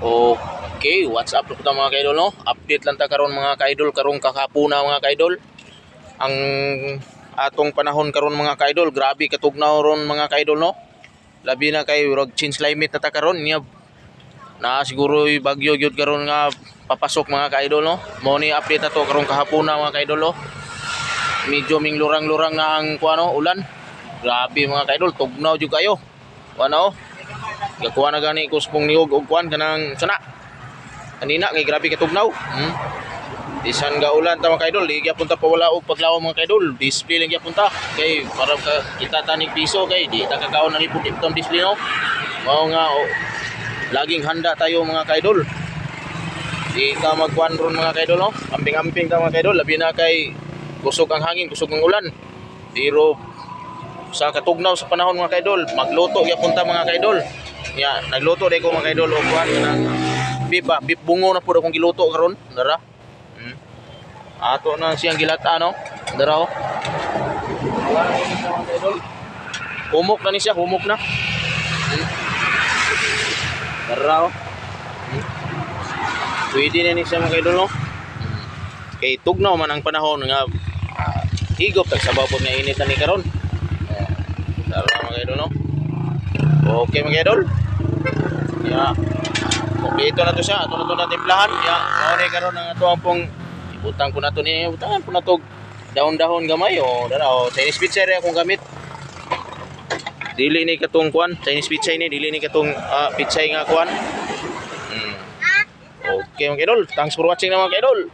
Okay, what's up po mga kaidol no? Update lang ta karon mga kaidol karong kakapuna mga kaidol. Ang atong panahon karon mga kaidol, grabe katugnaw ron mga kaidol no. Labi na kay rog change climate na ta karon niya. Na siguro bagyo gyud karon nga papasok mga kaidol no. Mo ni update na to karong kahapuna mga kaidol no. Medyo ming lurang-lurang na ang kuano ulan. Grabe mga kaidol, tugnaw jud kayo. Kuano? Gakuha na gani ko spong niog og kuan kanang sana. Kanina kay grabe katugnaw. Bisan ga ulan ta mga kaidol, di gyapon ta pawala og paglaom mga kaidol. Display lang gyapon ta kay para kita tanig piso kay di ta kakaon na ipon itong display no. Mao nga laging handa tayo mga kaidol. Di ka magkuan ron mga kaidol no. Amping-amping ta mga kaidol, labi na kay kusog ang hangin, kusog ang ulan. Pero sa katugnaw sa panahon mga kaidol, magluto gyapon ta mga kaidol. Ya, nagluto day ko mga kaidol og kuan kanang beef bungo na pud akong giluto karon, dara. Ato na siyang gilata no. Dara oh. Humok na ni siya, humok na. Dara oh. Pwede na ni siya mga kaidol no. Kay tugnaw man ang panahon nga higop tag sabaw pod nga init na ni karon. Dara mga kaidol no. Okay mga kaidol. Ya. Okay, ito na to siya. Ito na to na timplahan. Ya, mao karon ang ato ang pong ibutang ko na to ni butangan po na to dahon-dahon gamay o dara o Chinese pizza ra akong gamit. Dili ni katong kuan, Chinese pizza ni dili ni katong pizza nga kuan. Okay mga kaidol, thanks for watching na mga kaidol.